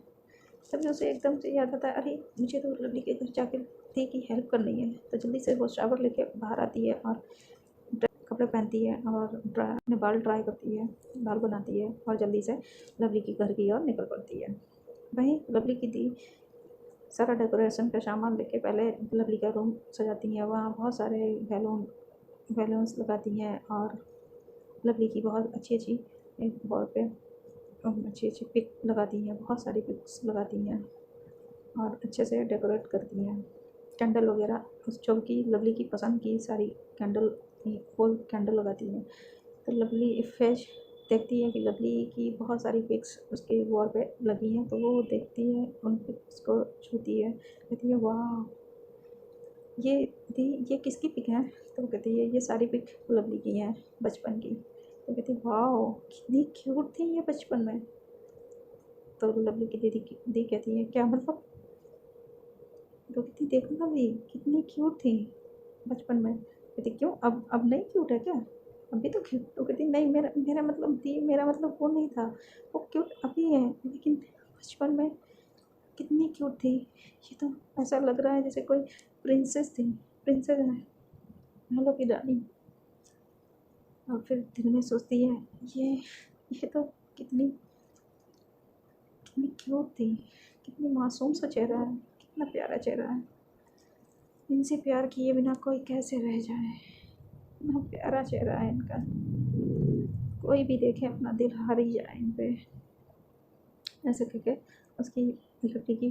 तभी उसे एकदम से याद आता है, अरे मुझे तो लवली के घर जाकर दी की हेल्प करनी है। तो जल्दी से वो शावर लेके बाहर आती है और कपड़े पहनती है और अपने बाल ड्राई करती है, बाल बनाती है और जल्दी से लवली के घर की ओर निकल पड़ती है। वहीं लवली की दी सारा डेकोरेशन का सामान लेके पहले लवली का रूम सजाती हैं, वहाँ बहुत सारे बैलून्स लगाती हैं और लवली की बहुत अच्छी अच्छी एक वॉल पे अच्छी अच्छी पिक लगाती हैं, बहुत सारी पिक्स लगाती हैं और अच्छे से डेकोरेट करती हैं। कैंडल वगैरह उस जो की लवली की पसंद की सारी कैंडल फुल कैंडल लगाती हैं। तो लवली फ्रेश देखती है कि लवली की बहुत सारी पिक्स उसके वॉल पे लगी हैं, तो वो देखती है, उन पिक्स को छूती है, कहती है वाह ये दी ये किसकी पिक है। तो वो कहती है ये सारी पिक लवली की हैं बचपन की। तो कहती है वाह कितनी क्यूट थी ये बचपन में। तो लवली की दी कहती है क्या मतलब। तो कहती देखो ना दी कितनी क्यूट थी बचपन में। कहती क्यों अब नहीं क्यूट है क्या, अभी तो क्यूट। तो कहती नहीं मेरा मेरा मतलब दी मेरा मतलब वो नहीं था, वो क्यूट अभी है लेकिन बचपन में कितनी क्यूट थी। ये तो ऐसा लग रहा है जैसे कोई प्रिंसेस थी, प्रिंसेस है, महलों की रानी। और फिर दिल में सोचती है ये तो कितनी कितनी क्यूट थी, कितनी मासूम सा चेहरा है, कितना प्यारा चेहरा है। इनसे प्यार किए बिना कोई कैसे रह जाए, इतना प्यारा चेहरा है इनका, कोई भी देखे अपना दिल हार ही जाए इन पे। ऐसे करके उसकी लवली की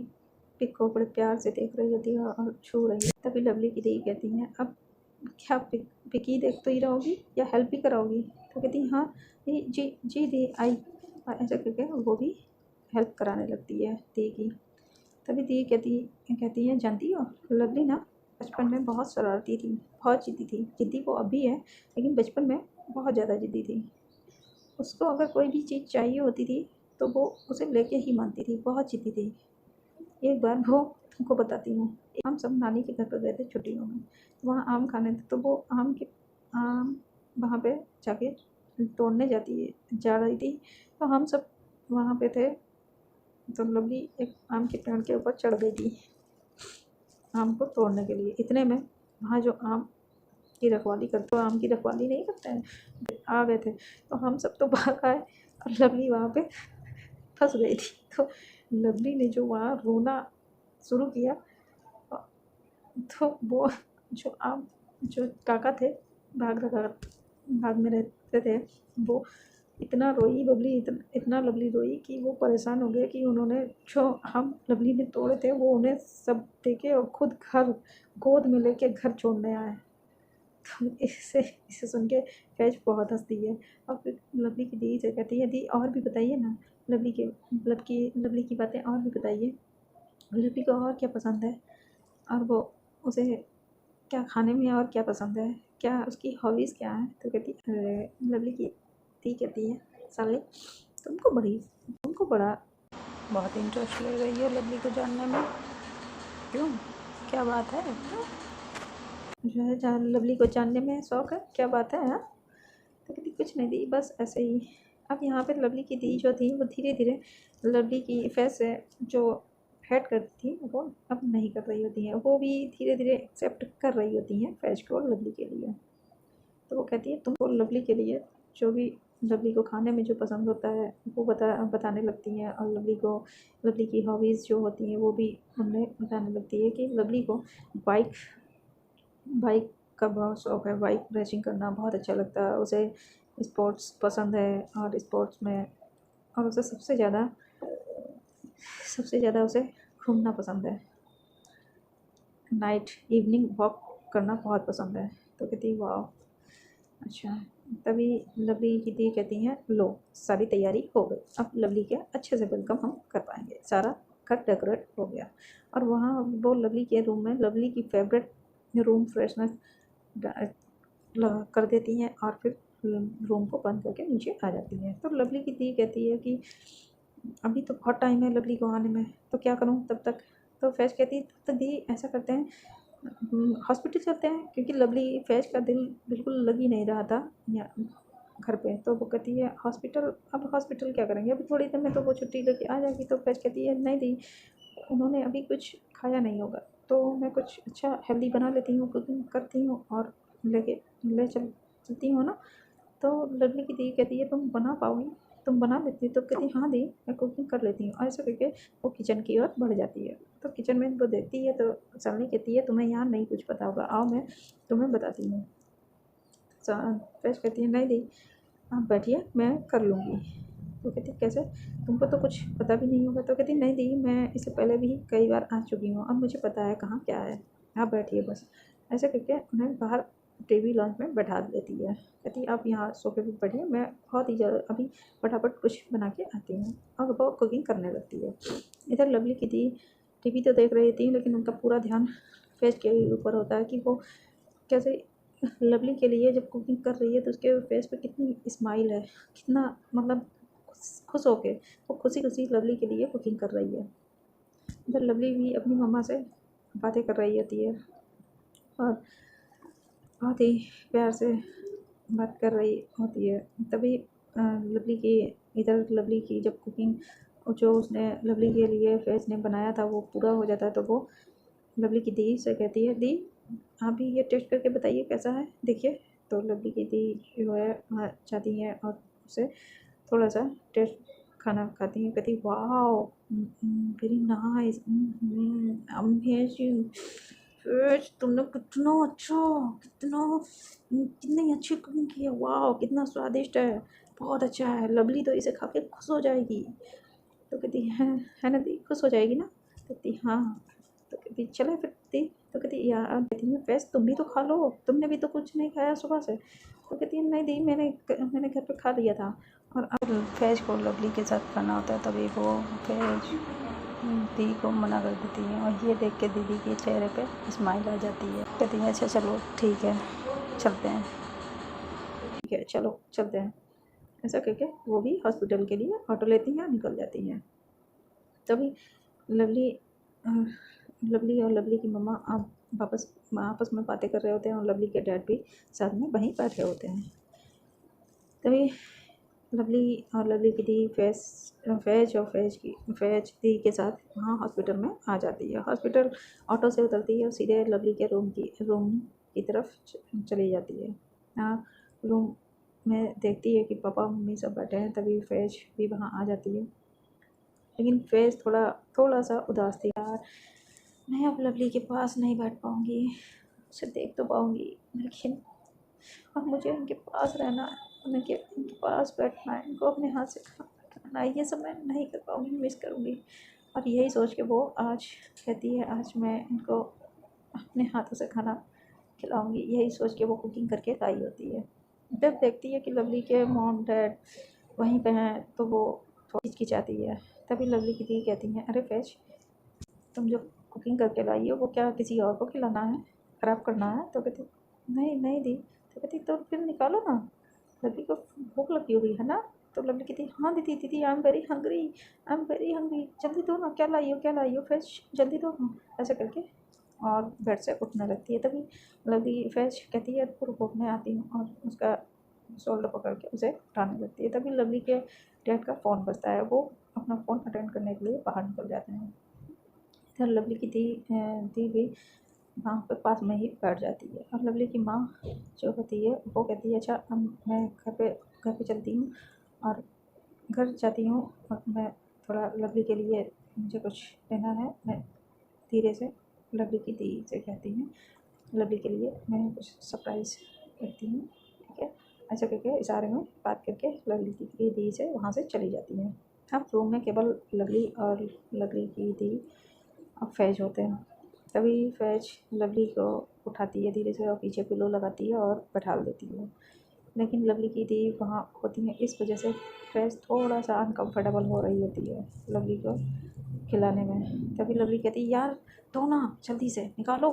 पिक को बड़े प्यार से देख रही होती है और छू रही है। तभी लवली की दी कहती है अब क्या पिक ही देखते ही रहोगी या हेल्प भी कराओगी। तो कहती हाँ जी दी आई। और ऐसा करके वो भी हेल्प कराने लगती है दी की। तभी दी कहती है जानती हो लवली ना बचपन में बहुत शरारती थी, बहुत ज़िद्दी थी। ज़िद्दी वो अब भी है, लेकिन बचपन में बहुत ज़्यादा ज़िद्दी थी। उसको अगर कोई भी चीज़ चाहिए होती थी तो वो उसे लेके ही मानती थी, बहुत ज़िद्दी थी। एक बार वो तुमको बताती हूँ, हम सब नानी के घर पर गए थे छुट्टियों में, वहाँ आम खाने थे। तो वो आम वहाँ पे जाके तोड़ने जा रही थी। तो हम सब वहाँ पे थे। तो लवली एक आम के पेड़ के ऊपर चढ़ गई थी आम को तोड़ने के लिए। इतने में वहाँ जो आम की रखवाली करते, तो आम की रखवाली नहीं करते हैं, आ गए थे। तो हम सब तो भाग आए और लवली वहाँ पे फंस गई थी। तो लवली ने जो वहाँ रोना शुरू किया, तो वो जो काका थे, भाग में रहते थे, वो इतना रोई बबली, इतना लवली रोई कि वो परेशान हो गए कि उन्होंने जो हम लवली ने तोड़े थे वो उन्हें सब देके और खुद घर गोद में लेके घर छोड़ने आए। तो इसे सुन के फैज बहुत हंसती है और फिर लवली की दीदी से कहती है, दी और भी बताइए ना, लवली की बातें और भी बताइए, लवली को और क्या पसंद है, और वो उसे क्या खाने में और क्या पसंद है, क्या उसकी हॉबीज़ क्या है। तो कहती लवली की दी कहती है, साले तुमको बड़ा बहुत इंटरेस्ट ले रही है लवली को जानने में, क्यों, क्या बात है, जो है लवली को जानने में शौक़ है, क्या बात है। हाँ, तो कहती कुछ नहीं दी, बस ऐसे ही। अब यहाँ पे लवली की दी जो थी वो धीरे धीरे लवली की फेस से जो हेट करती थी वो अब नहीं कर रही होती हैं, वो भी धीरे धीरे एक्सेप्ट कर रही होती हैं फैज को लवली के लिए। तो वो कहती है तुमको लवली के लिए जो भी लवली को खाने में जो पसंद होता है वो बताने लगती हैं, और लवली की हॉबीज़ जो होती हैं वो भी उन्हें बताने लगती है कि लवली को बाइक का बहुत शौक़ है, बाइक रेसिंग करना बहुत अच्छा लगता है उसे, स्पोर्ट्स पसंद है, और स्पोर्ट्स में और उसे सबसे ज़्यादा उसे घूमना पसंद है, नाइट इवनिंग वॉक करना बहुत पसंद है। तो कहती वाह, अच्छा। तभी लवली की दी कहती हैं, लो सारी तैयारी हो गई, अब लवली के अच्छे से वेलकम हम कर पाएंगे, सारा घर डेकोरेट हो गया। और वहाँ वो लवली के रूम में लवली की फेवरेट रूम फ्रेशनर कर देती हैं और फिर रूम को बंद करके नीचे आ जाती है। तो लवली की दी कहती है कि अभी तो बहुत टाइम है लवली को आने में, तो क्या करूँ तब तक। तो फैज कहती है तब तक दी ऐसा करते हैं, हॉस्पिटल चलते हैं, क्योंकि लवली फैज का दिल बिल्कुल लग ही नहीं रहा था या घर पे। तो वो कहती है हॉस्पिटल, अब हॉस्पिटल क्या करेंगे, अभी थोड़ी देर में तो वो छुट्टी लेके आ जाएगी। तो फैज कहती है नहीं दी, उन्होंने अभी कुछ खाया नहीं होगा, तो मैं कुछ अच्छा हेल्दी बना लेती हूँ, कुकिंग करती हूँ और चलती हूँ ना। तो लवली की दी कहती है तुम बना पाओगी, तुम बना लेती हो। तो कहती हाँ दी, मैं कुकिंग कर लेती हूँ। और ऐसा करके वो किचन की ओर बढ़ जाती है। तो किचन में वो देखती है तो सन्नी कहती है तुम्हें यहाँ नहीं कुछ पता होगा, आओ मैं तुम्हें बताती हूँ। फैज कहती है नहीं दी, आप बैठिए मैं कर लूँगी। तो कहती कैसे, तुमको तो कुछ पता भी नहीं होगा। तो कहती नहीं दी, मैं इससे पहले भी कई बार आ चुकी हूँ, अब मुझे पता है कहाँ क्या है, आप बैठिए बस। ऐसे करके उन्हें बाहर टीवी लॉन्च में बैठा देती है। कहती आप यहाँ सोफे पे बैठिए, मैं बहुत ही ज़्यादा अभी फटाफट कुछ बना के आती हूँ। और वो कुकिंग करने लगती है। इधर लवली की दी टीवी तो देख रही थी, लेकिन उनका पूरा ध्यान फैज के ऊपर होता है कि वो कैसे लवली के लिए जब कुकिंग कर रही है तो उसके फेस पे कितनी स्माइल है, कितना मतलब खुश होके वो खुशी लवली के लिए कुकिंग कर रही है। इधर लवली भी अपनी मम्मा से बातें कर रही होती है और बहुत ही प्यार से बात कर रही होती है। तभी लवली की जब कुकिंग जो उसने लवली के लिए फैज ने बनाया था वो पूरा हो जाता है, तो वो लवली की दी से कहती है दी आप भी ये टेस्ट करके बताइए कैसा है, देखिए। तो लवली की दी जो है जाती हैं और उसे थोड़ा सा टेस्ट खाना खाती हैं। कहती wow very nice, amazing Faiz, तुमने कितनी अच्छी कुकिंग की है, वाह कितना स्वादिष्ट है, बहुत अच्छा है, लवली तो इसे खा के खुश हो जाएगी। तो कहती है ना दी, खुश हो जाएगी ना। कहती हाँ। तो कहती चले फिर दी। तो कहती यार कहती है फैज तुम भी तो खा लो, तुमने भी तो कुछ नहीं खाया सुबह से। तो कहती है नहीं दी, मैंने घर पे खा लिया था। और अब फैज को लवली के साथ खाना होता है, तभी वो फैज दी को मना कर देती है और ये देख के दीदी के चेहरे पे स्माइल आ जाती है। कहती है अच्छा चलो ठीक है चलते हैं, ठीक है चलो चलते हैं। ऐसा करके वो भी हॉस्पिटल के लिए ऑटो लेती हैं, निकल जाती हैं। तभी लवली लवली और लवली की मम्मा आप आपस में बातें कर रहे होते हैं और लवली के डैड भी साथ में वहीं बैठे होते हैं। तभी लवली और लवली की दी फैज दी के साथ वहाँ हॉस्पिटल में आ जाती है। हॉस्पिटल ऑटो से उतरती है और सीधे लवली के रूम की तरफ चली जाती है। यहाँ रूम में देखती है कि पापा मम्मी सब बैठे हैं। तभी फैज भी वहाँ आ जाती है, लेकिन फैज थोड़ा सा उदास थी। यार मैं अब लवली के पास नहीं बैठ पाऊँगी, उसे देख तो पाऊँगी लेकिन अब मुझे उनके पास रहना है, उनके पास बैठना है, इनको अपने हाथ से खाना है, ये सब मैं नहीं कर पाऊँगी, मिस करूँगी। और यही सोच के वो आज कहती है आज मैं इनको अपने हाथों से खाना खिलाऊँगी। यही सोच के वो कुकिंग करके लाई होती है। जब देखती है कि लवली के मॉम डैड वहीं पे हैं तो वो थोड़ी हिचकिचाती है। तभी लवली की दी कहती है अरे फैज, तुम जो कुकिंग करके लाई हो वो क्या किसी और को खिलाना है, ख़राब करना है? तो कहती नहीं नहीं दी। तो कहती तो फिर निकालो ना, लवली को भूख लगी हुई है ना। तो लवली कहती हाँ दीदी दीदी आई एम वेरी हंग्री, जल्दी दो ना, क्या लाई हो फैज, जल्दी दो ना। ऐसे करके और बेड से उठने लगती है। तभी लवली फैज कहती है रुको मैं आती हूँ, और उसका शोल्डर पकड़ के उसे उठाने लगती है। तभी लवली के डैड का फ़ोन बजता है, वो अपना फ़ोन अटेंड करने के लिए बाहर निकल जाते हैं। इधर लवली की दी भी वहाँ पे पास में ही बैठ जाती है। और लवली की माँ जो होती है वो कहती है अच्छा अब मैं घर पे चलती हूँ और घर जाती हूँ और मैं थोड़ा लवली के लिए मुझे कुछ लेना है। मैं धीरे से लवली की दी से कहती हूँ लवली के लिए मैं कुछ सरप्राइज़ करती हूँ, ठीक है। ऐसा करके इशारे में बात करके लवली की दी से वहाँ से चली जाती हैं। अब रूम में केवल लवली और लवली की दी अब फैज होते हैं। तभी फैज लवली को उठाती है धीरे से और पीछे पिलो लगाती है और बैठा देती है। लेकिन लवली की दी वहाँ होती है, इस वजह से फैज थोड़ा सा अनकम्फर्टेबल हो रही होती है लवली को खिलाने में। तभी लवली कहती है यार दो ना, जल्दी से निकालो।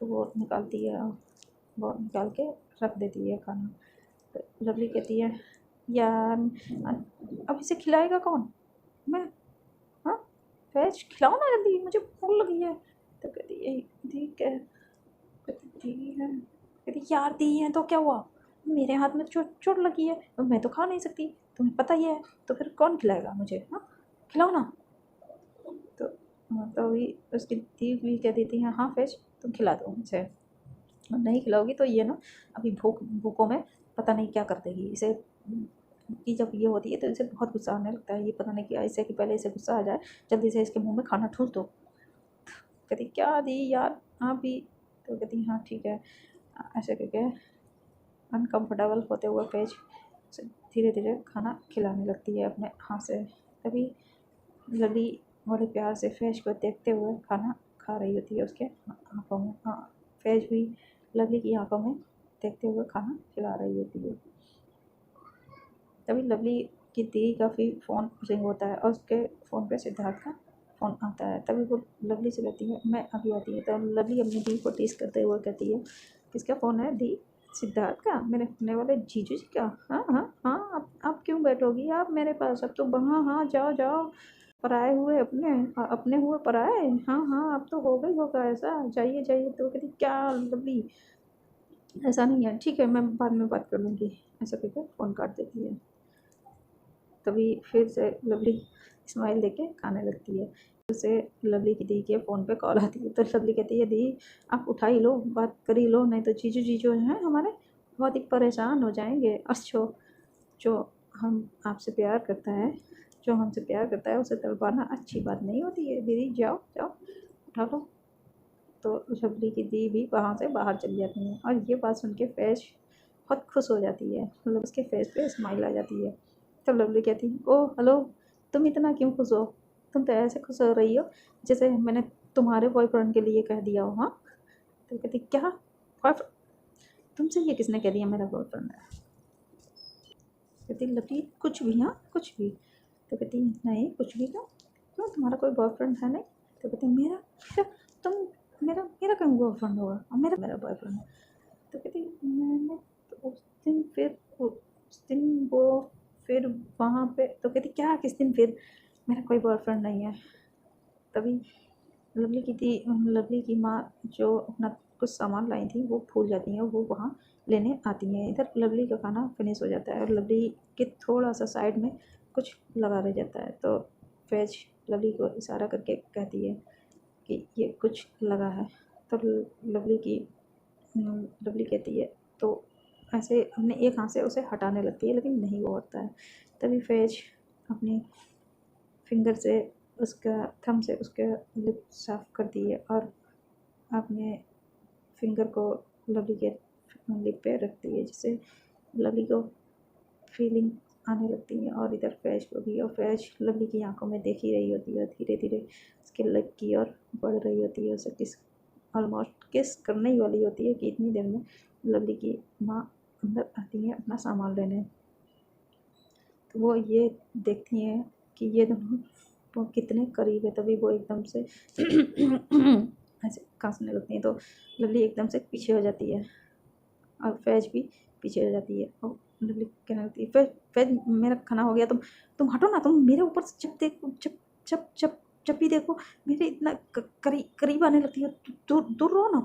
तो वो निकालती है, वो निकाल के रख देती है खाना। तो लवली कहती है यार अब इसे खिलाएगा कौन, मैं? हाँ फैज खिलाओ ना जल्दी, मुझे भूख लगी है। तो कहती है ठीक है, कहती यार दी है तो क्या हुआ, मेरे हाथ में चोट लगी है तो मैं तो खा नहीं सकती, तुम्हें पता ही है, तो फिर कौन खिलाएगा मुझे? हाँ खिलाओ ना। तो तो भी उसकी दी भी कह देती है हाँ फैज तुम खिला दो मुझे, और नहीं खिलाओगी तो ये ना अभी भूखों में पता नहीं क्या कर देगी इसे। कि जब ये होती है तो इसे बहुत गुस्सा आने लगता है, ये पता नहीं क्या इससे कि पहले इसे गुस्सा आ जाए, जल्दी से इसके मुंह में खाना ठूस दो। कहती क्या दी यार आप भी? तो कहती हाँ ठीक है। ऐसे करके अनकम्फर्टेबल होते हुए फैज धीरे धीरे खाना खिलाने लगती है अपने हाथ से। तभी लवली बड़े प्यार से फैज को देखते हुए खाना खा रही होती है उसके आँखों में। हाँ फैज भी लवली की आँखों में देखते हुए खाना खिला रही होती है। तभी लवली की दी का भी फ़ोन रिंग होता है और उसके फ़ोन पे सिद्धार्थ का फ़ोन आता है। तभी वो लवली से कहती है मैं अभी आती है। तो लवली अपनी दी को टीस करते हुए कहती है किसका फ़ोन है दी? सिद्धार्थ का, मेरे होने वाले जीजू जी का। हाँ हाँ हाँ अब क्यों बैठोगी आप मेरे पास, अब तो हाँ हाँ जाओ जाओ, पराए हुए अपने हुए पराए। हाँ हाँ अब तो हो गई होगा ऐसा, जाइए जाइए। तो कहती क्या लवली ऐसा नहीं है, ठीक है मैं बाद में बात कर लूँगी। ऐसा करके फ़ोन काट देती है। तभी फिर से लवली स्माइल देके खाने लगती है। उसे लवली की दी के फ़ोन पे कॉल आती है। तो लवली कहती है दी आप उठा ही लो, बात कर ही लो, नहीं तो जीजू हैं हमारे बहुत ही परेशान हो जाएंगे। और जो हम आपसे प्यार करता है जो हमसे प्यार करता है उसे तड़पाना अच्छी बात नहीं होती है। दीदी जाओ जाओ उठा लो। तो लवली की दी भी वहाँ से बाहर चली जाती हैं और ये बात सुन के फैज बहुत खुश हो जाती है, मतलब उसके फेस पे स्माइल आ जाती है। तो लवली कहती है ओ हेलो, तुम इतना क्यों खुश हो? तुम तो ऐसे खुश हो रही हो जैसे मैंने तुम्हारे बॉयफ्रेंड के लिए कह दिया हो। हाँ तो कहती क्या बॉयफ्रेंड? तुमसे ये किसने कह दिया मेरा बॉयफ्रेंड है? कहती लवली कुछ भी, हाँ कुछ भी। तो कहती नहीं कुछ भी तो तुम्हारा कोई बॉयफ्रेंड है नहीं? तो कहती मेरा मेरा तुम मेरा मेरा कहीं बॉयफ्रेंड होगा, और मेरा मेरा बॉयफ्रेंड है। तो कहती मैंने तो उस दिन वो फिर वहाँ पे, तो कहती क्या किस दिन, फिर मेरा कोई बॉयफ्रेंड नहीं है। तभी लवली की माँ जो अपना कुछ सामान लाई थी वो भूल जाती हैं, वो वहाँ लेने आती हैं। इधर लवली का खाना फिनिश हो जाता है और लवली के थोड़ा सा साइड में कुछ लगा रह जाता है। तो फैज लवली को इशारा करके कहती है कि ये कुछ लगा है। तो लवली कहती है, तो ऐसे अपने एक हाथ से उसे हटाने लगती है, लेकिन नहीं वो होता है। तभी फैज अपनी फिंगर से उसका थंब से उसके लिप साफ करती है और अपने फिंगर को लवली के लिप पे रखती है, जिससे लवली को फीलिंग आने लगती है और इधर फैज को भी। और फैज लवली की आंखों में देख ही रही होती है, धीरे धीरे उसके लिप की ओर बढ़ रही होती है, उसे ऑलमोस्ट किस करने ही वाली होती है कि इतनी देर में लवली की माँ अंदर आती है अपना सामान लेने। तो वो ये देखती हैं कि ये दोनों वो कितने करीब है। तभी वो एकदम से ऐसे खांसने लगती हैं। तो लवली एकदम से पीछे हो जाती है और फैज भी पीछे हो जाती है। और लवली कहने लगती है फैज मेरा खाना हो गया, तुम हटो ना, तुम मेरे ऊपर जब देखो जब भी देखो मेरे इतना करीब आने लगती है। दूर रहो ना,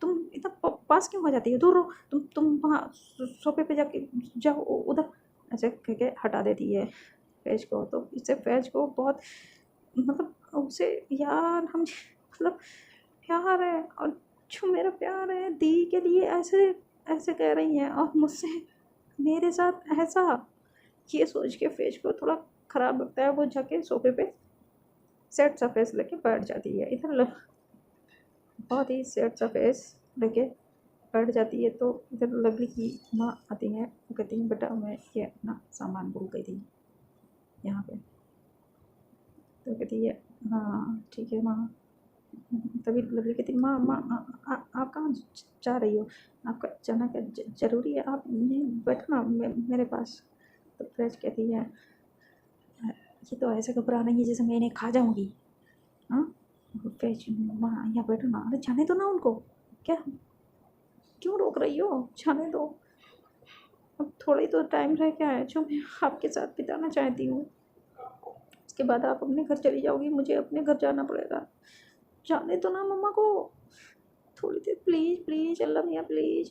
तुम इतना पास क्यों हो जाती है, दूर रहो, तुम वहाँ सोफे पे जाके जाओ उधर, ऐसे कह के हटा देती है फैज को। तो इससे फैज को बहुत मतलब उसे यार हम मतलब प्यार है, और जो मेरा प्यार है दी के लिए ऐसे कह रही हैं और मुझसे मेरे साथ ऐसा, ये सोच के फैज को थोड़ा ख़राब लगता है। वो जाके सोफे पे सेट सा फेस लेके बैठ जाती है। इधर बहुत ही सेट सा फेस लेके बैठ जाती है। तो इधर लवली की माँ आती हैं, वो कहती हैं बेटा मैं ये अपना सामान भूल गई थी यहाँ पे। तो कहती है हाँ ठीक है माँ। तभी लवली कहती माँ आप कहाँ जा रही हो, आपका जाना क्या ज़रूरी है, आप बैठो ना मेरे पास। तो फ्रेज कहती है ये तो ऐसे घबरा नहीं है जैसे मैं इन्हें खा जाऊँगी। हाँ फ्रेज माँ यहाँ बैठो ना, अरे जाने दो ना उनको, क्या क्यों रोक रही हो, जाने दो, अब थोड़ी तो टाइम रह गया है जो मैं आपके साथ बिताना चाहती हूँ, उसके बाद आप अपने घर चली जाओगी, मुझे अपने घर जाना पड़ेगा, जाने दो ना मम्मा को थोड़ी देर, प्लीज़ प्लीज़ अल्लाह मियाँ प्लीज़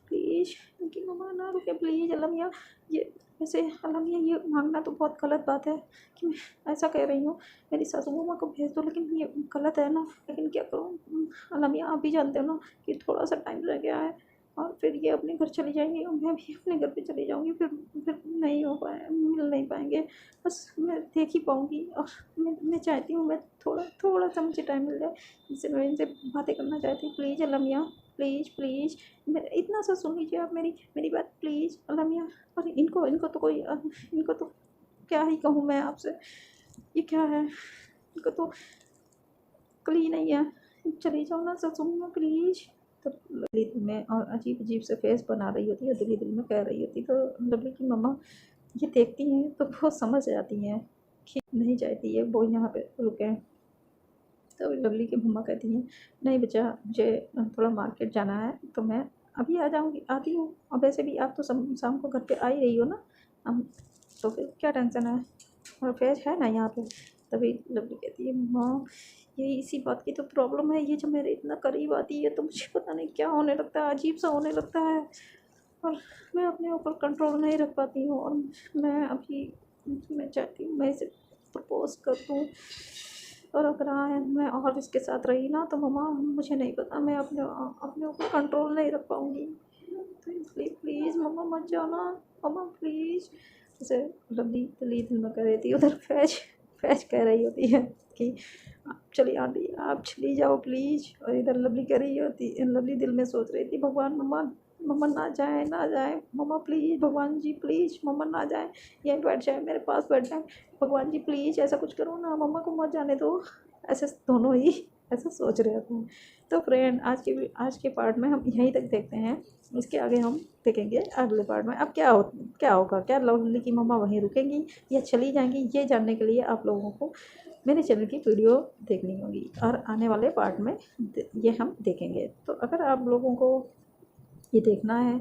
प्लीज़, उनकी मम्मा ना रुके प्लीज़ अल्लाह मियाँ। ये वैसे अल्लाह मियाँ ये मांगना तो बहुत गलत बात है कि मैं ऐसा कह रही हूँ, मेरी सासू मम्मा को भेज दो, लेकिन ये गलत है ना, लेकिन क्या करूँ अल्लाह मियाँ, आप भी जानते हो ना कि थोड़ा सा टाइम रह गया है और फिर ये अपने घर चली जाएंगी और मैं भी अपने घर पे चली जाऊँगी, फिर नहीं हो पाए, मिल नहीं पाएंगे, बस मैं देख ही पाऊँगी। और मैं चाहती हूँ मैं थोड़ा सा मुझे टाइम मिल जाए, जिससे मैं इनसे बातें करना चाहती हूँ, प्लीज़ अल्लाह मियाँ प्लीज़ प्लीज़ मेरा इतना सा सुन लीजिए आप मेरी बात प्लीज़ अल्लाह मियाँ। और इनको तो क्या ही कहूँ मैं आपसे, ये क्या है, इनको तो अक्ल ही नहीं है, चली जाओ ना ससुर में प्लीज़। तो लवली दिल में और अजीब से फेस बना रही होती है, दिल में कह रही होती। तो लवली की मम्मा ये देखती हैं तो वो समझ जाती हैं कि नहीं चाहती है वो यहाँ पे रुकें। तो लवली की मम्मा कहती हैं नहीं बच्चा, मुझे थोड़ा मार्केट जाना है तो मैं अभी आती हूँ, और वैसे भी आप तो शाम को घर पे आ ही रही हो ना, हम तो फिर क्या टेंशन है, और फैज है ना यहाँ पे। तभी लवली कहती है माँ यही इसी बात की तो प्रॉब्लम है, ये जब मेरे इतना करीब आती है तो मुझे पता नहीं क्या होने लगता है, अजीब सा होने लगता है और मैं अपने ऊपर कंट्रोल नहीं रख पाती हूँ। और मैं चाहती हूँ मैं इसे प्रपोज कर दूँ, और अगर मैं और इसके साथ रही ना तो मम्मा मुझे नहीं पता, मैं अपने ऊपर कंट्रोल नहीं रख पाऊँगी, तो इसलिए प्लीज़ मम्मा मत जाओ ना मम्मा प्लीज़। जैसे लवली दिल में कह रही थी, उधर फैज कह रही होती है कि आप चलिए आंटी आप चली जाओ प्लीज़, और इधर लवली दिल में सोच रही थी भगवान मम्मा ना जाए मम्मा प्लीज़, भगवान जी प्लीज़ मम्मा ना जाए, यहीं बैठ जाए मेरे पास बैठ जाए, भगवान जी प्लीज़ ऐसा कुछ करो ना, मम्मा को मत जाने दो। ऐसे दोनों ही ऐसा सोच रहे थे। तो फ्रेंड आज के पार्ट में हम यहीं तक देखते हैं। इसके आगे हम देखेंगे अगले पार्ट में। अब क्या होगा, क्या लवली की मम्मा वहीं रुकेंगी या चली जाएंगी, ये जानने के लिए आप लोगों को मेरे चैनल की वीडियो देखनी होगी और आने वाले पार्ट में ये हम देखेंगे। तो अगर आप लोगों को ये देखना है,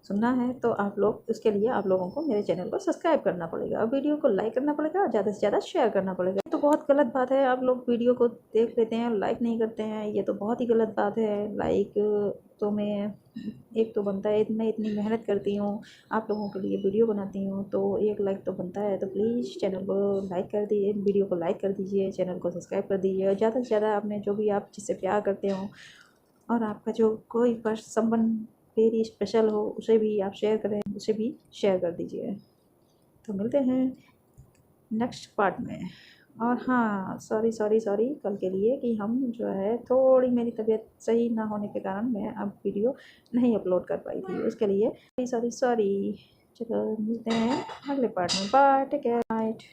सुनना है, तो आप लोग उसके लिए आप लोगों को मेरे चैनल को सब्सक्राइब करना पड़ेगा और वीडियो को लाइक करना पड़ेगा और ज़्यादा से ज़्यादा शेयर करना पड़ेगा। तो बहुत गलत बात है, आप लोग वीडियो को देख लेते हैं और लाइक नहीं करते हैं, ये तो बहुत ही गलत बात है। लाइक तो मैं एक तो बनता है, मैं इतनी मेहनत करती हूँ, आप लोगों के लिए वीडियो बनाती हूँ, तो एक लाइक तो बनता है। तो प्लीज़ चैनल को लाइक कर दीजिए, वीडियो को लाइक कर दीजिए, चैनल को सब्सक्राइब कर दीजिए और ज़्यादा से ज़्यादा आपने जो भी आप जिससे प्यार करते हो और आपका जो कोई संबंध वेरी स्पेशल हो, उसे भी आप शेयर करें, उसे भी शेयर कर दीजिए। तो मिलते हैं नेक्स्ट पार्ट में। और हाँ, सॉरी कल के लिए कि हम जो है थोड़ी मेरी तबीयत सही ना होने के कारण मैं अब वीडियो नहीं अपलोड कर पाई थी, उसके लिए सॉरी। चलो मिलते हैं अगले पार्ट में। Bye, take care, night.